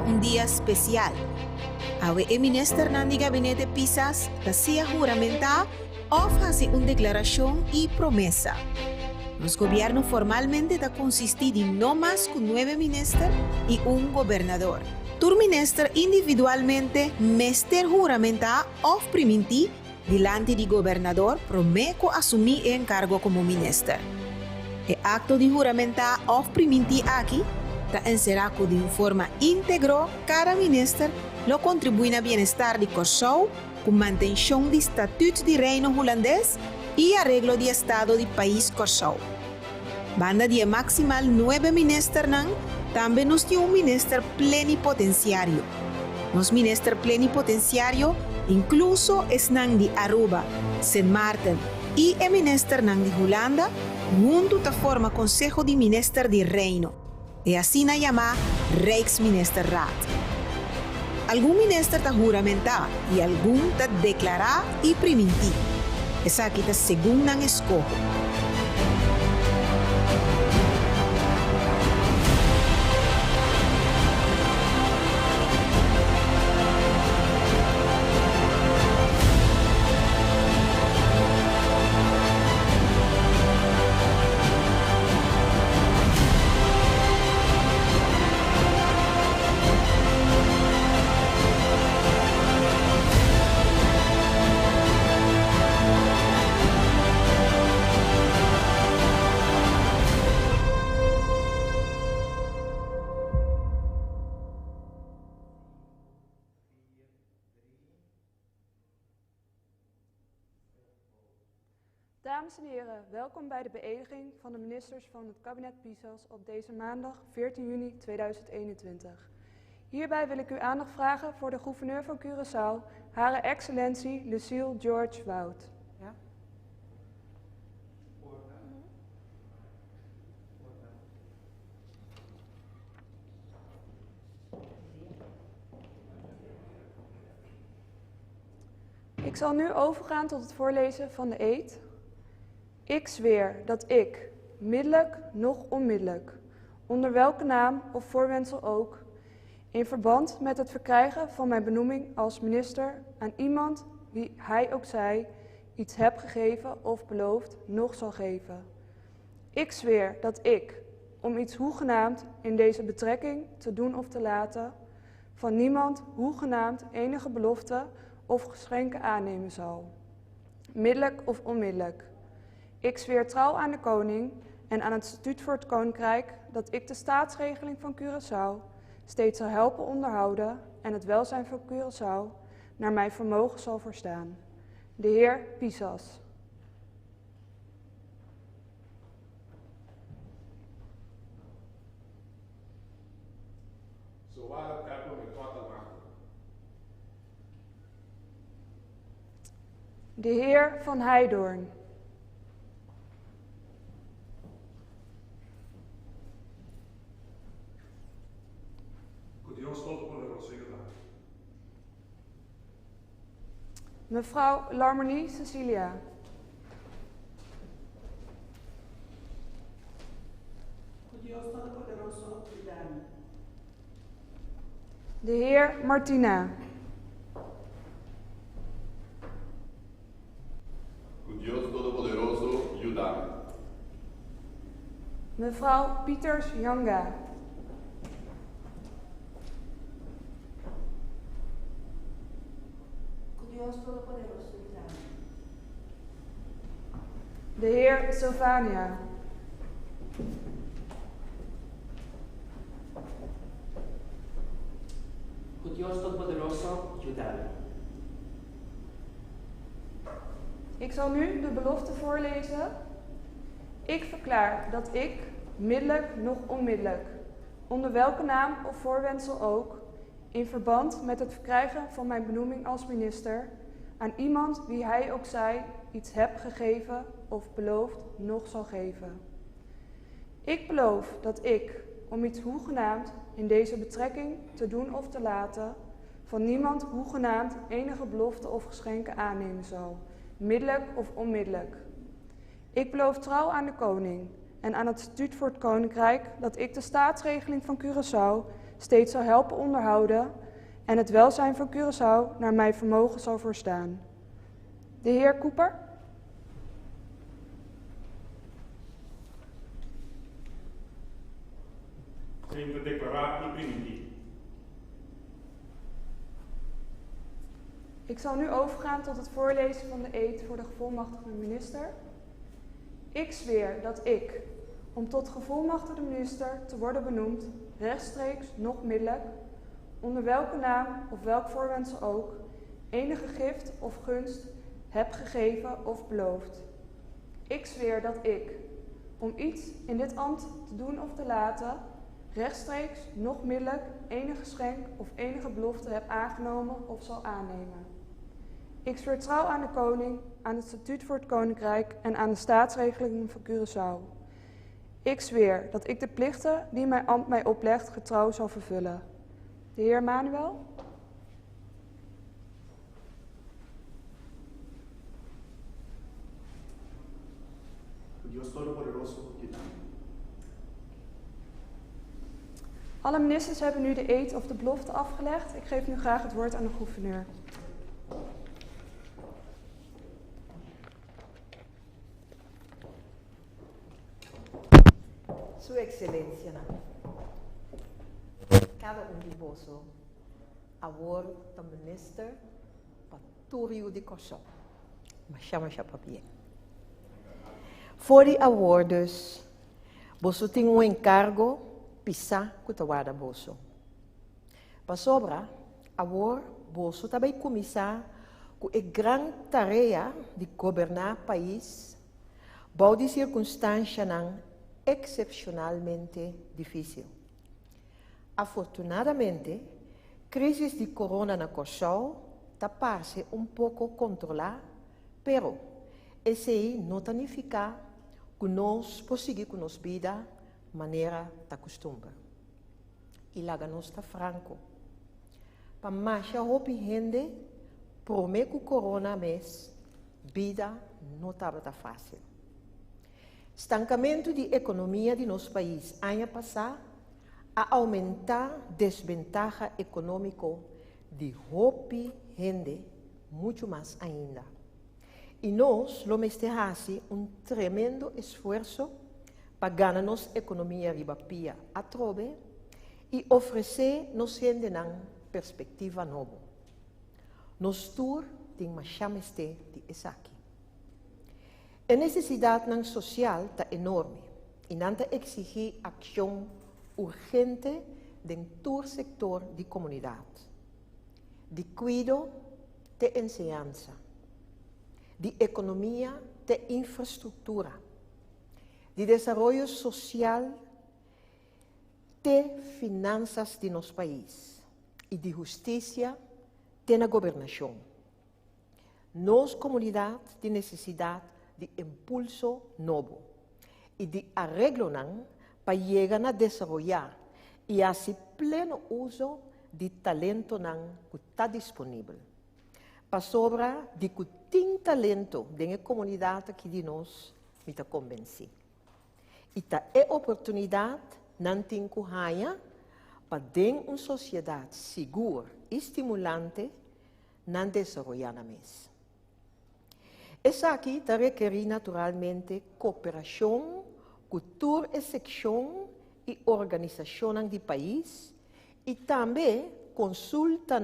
un día especial. Awe el minister Nandi Gabinete Pisas da sea juramentada o hace una declaración y promesa. Los gobiernos formalmente da consistir en no más que 9 ministros y un gobernador. Tu minister individualmente mester juramentada o priminti delante del gobernador promete asumir el encargo como minister. El acto de juramentada o priminti aquí está encerrado de forma íntegra cada minister lo contribuye al bienestar de Curaçao con mantención de estatuto de reino holandés y arreglo de estado del país Curaçao. Banda de maximal 9 ministers también nos dio un minister plenipotenciario. Los ministers plenipotenciarios incluso es de Aruba, Sint Maarten y el minister de Holanda junto a forma Consejo de Minister de Reino. Y así na llama Rijksministerraad. Algún minister está juramentado y algún está declarado y priminti. Esa aquí está según nan escojo. Dames en heren, welkom bij de beëdiging van de ministers van het kabinet Pisas op deze maandag 14 juni 2021. Hierbij wil ik uw aandacht vragen voor de gouverneur van Curaçao, Hare Excellentie Lucille George Wout. Ja? Ik zal nu overgaan tot het voorlezen van de eed. Ik zweer dat ik, middelijk noch onmiddellijk, onder welke naam of voorwendsel ook, in verband met het verkrijgen van mijn benoeming als minister aan iemand, wie hij ook zij, iets heb gegeven of beloofd, nog zal geven. Ik zweer dat ik, om iets hoegenaamd in deze betrekking te doen of te laten, van niemand hoegenaamd enige belofte of geschenken aannemen zal, middelijk of onmiddellijk. Ik zweer trouw aan de koning en aan het statuut voor het koninkrijk dat ik de staatsregeling van Curaçao steeds zal helpen onderhouden en het welzijn van Curaçao naar mijn vermogen zal voorstaan. De heer Pisas. De heer Van Heijdorn. Mevrouw Larmonie Cecilia. De heer Martina. Mevrouw Pieters Janga. De heer Sylvania. Dios Todopoderoso, ayúdame. Ik zal nu de belofte voorlezen. Ik verklaar dat ik, middelijk noch onmiddellijk, onder welke naam of voorwendsel ook, in verband met het verkrijgen van mijn benoeming als minister, aan iemand wie hij ook zij iets heb gegeven of beloofd nog zal geven. Ik beloof dat ik, om iets hoegenaamd in deze betrekking te doen of te laten, van niemand hoegenaamd enige belofte of geschenken aannemen zal, middelijk of onmiddellijk. Ik beloof trouw aan de koning en aan het statuut voor het koninkrijk dat ik de staatsregeling van Curaçao steeds zal helpen onderhouden en het welzijn van Curaçao naar mijn vermogen zal voorstaan. De heer Cooper. Neem de declaratie binnen. Ik zal nu overgaan tot het voorlezen van de eed voor de gevolmachtigde minister. Ik zweer dat ik, om tot gevolmachtigde minister te worden benoemd, rechtstreeks noch middelijk, onder welke naam of welk voorwendsel ook, enige gift of gunst heb gegeven of beloofd. Ik zweer dat ik, om iets in dit ambt te doen of te laten, rechtstreeks noch middelijk enige geschenk of enige belofte heb aangenomen of zal aannemen. Ik zweer trouw aan de koning, aan het statuut voor het koninkrijk en aan de staatsregelingen van Curaçao. Ik zweer dat ik de plichten die mijn ambt mij oplegt getrouw zal vervullen. De heer Manuel. Dios Todopoderoso, te amo. Alle ministers hebben nu de eed of de belofte afgelegd. Ik geef nu graag het woord aan de gouverneur. Sua Excelência, cada de vosso, agora o minister, Patúrio de Cocó, mas chama papel. Voor die awards, você tem encargo, pisar que te guarda vosso. Para sobra, agora você também começar com a grande tarefa de governar o país, bom de circunstância excepcionalmente difícil. Afortunadamente, a crise de corona na Cocó está parece pouco controlada, pero esse aí não significa que nós conseguimos com nossa vida maneira da costume. E lá nós está franco. Para mais gente, promete que o corona mês, vida não estava fácil. Estancamento de economia de nosso país ano passado a aumentar desvantagem econômica de roupa gente muito mais ainda. E nós vamos ter tremendo esforço para ganhar nossa economia ribapia a trove e oferecer nos gente uma perspectiva nova. Nos tour tem uma chameste de Esaki. A necessidade social está enorme e não exige ação urgente em todo o setor de comunidade, de cuidado, de enseñanza, de economia, de infraestrutura, de desenvolvimento social, de finanças de nosso país e de justiça de na governação. Nossa comunidade de necessidade de impulso novo e de arreglo para chegar a desenvolver e assim pleno uso de talento que está disponível. Para sobra de que tem talento na comunidade que de nós me está convencido. E tá é oportunidade não tem que ganhar para ter uma sociedade segura e estimulante não desenvolver na mesa. Essa aqui está requerir naturalmente cooperação, cultura e secção e organização do país e também consulta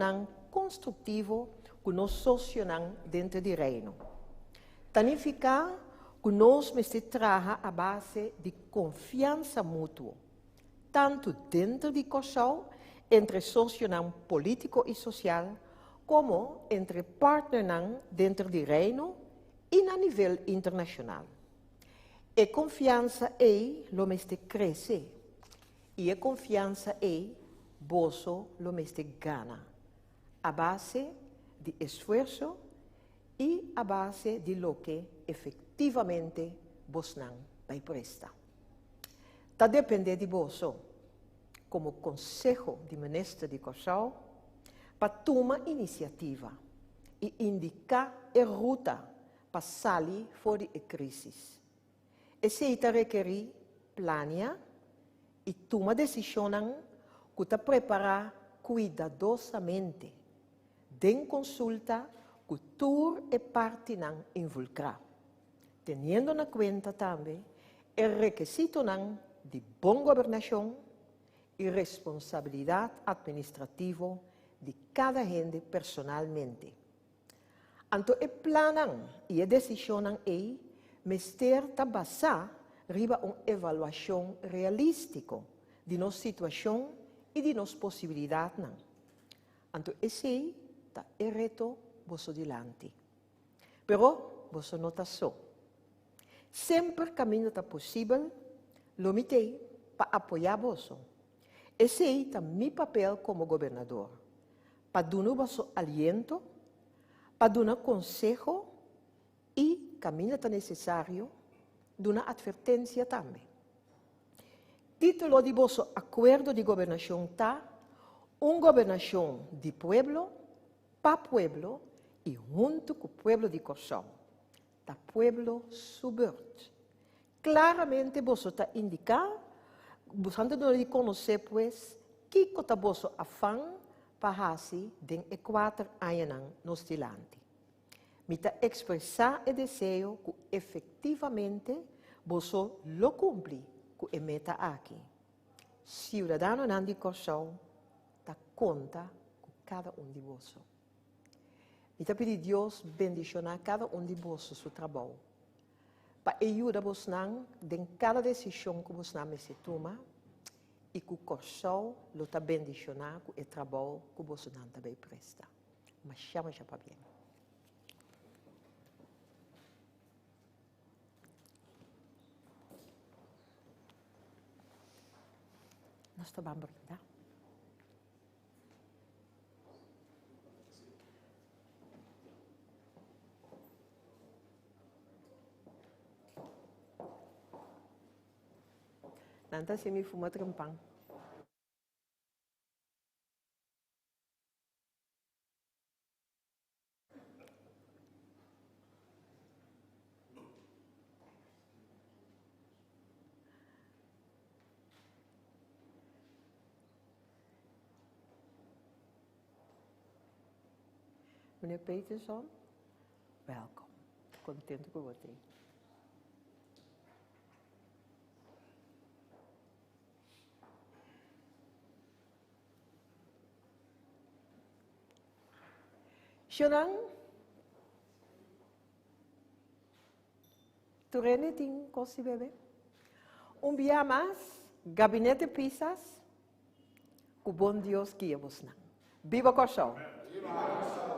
construtiva com nós sócios dentro do reino. Significa que nós precisamos trabalhar a base de confiança mútua, tanto dentro de Cocó, entre sócios político e social, como entre partners dentro do reino e a nível internacional. A confiança é o que cresce e a confiança é o que ganha, a base de esforço e a base de lo que efetivamente vos não vai prestar. Está depender de vós, como Conselho de Ministros de Cocó, para tomar iniciativa e indicar a ruta para sair fora da crise. Esse requer planear e tomar decisões que te preparar cuidadosamente, den consulta que tú e parte nan involucrar, teniendo en cuenta también el requisito nan de buena gobernación y responsabilidad administrativa de cada gente personalmente. Anto el plan y la decisión es mester ta basar riba una evaluación realística de nuestra situación y de nuestras posibilidades. Anto ese ta el reto vosso delante. Pero vosso no ta so. Siempre camino ta posible, lo mitei para apoyar vosso. Ese es mi papel como gobernador, para dar vosso aliento, para dar consejo y, camino tan necesario, dar una advertencia también. Título de vosso acuerdo de gobernación está una gobernación de pueblo, para pueblo y junto con el pueblo de Corsão, ta pueblo subert. Claramente vosso está indicado, buscando de conocer pues, que está vosso afán para hacer den e4 anos nos delante. Mita expressar o desejo que efetivamente vosso lo cumpre com a meta aqui. Cidadano de Corsão ta conta com cada de vosso. Mita pedir Deus bendicionar cada de vosso seu trabalho. Para ajudar vos nan den cada decisão que vos nan se toma e que o Corsão lo ta bendicionar com o trabalho que vos nan também presta. Mas chama já para bem. Nós estamos brindar. Nanta se me fuma trampang. Meneer Peterson, welkom. Contente com você. Senang, tu reneting kosi bebê. Dia mais, gabinete pisas, o bom Deus guia vos. Viva Corsão! Viva!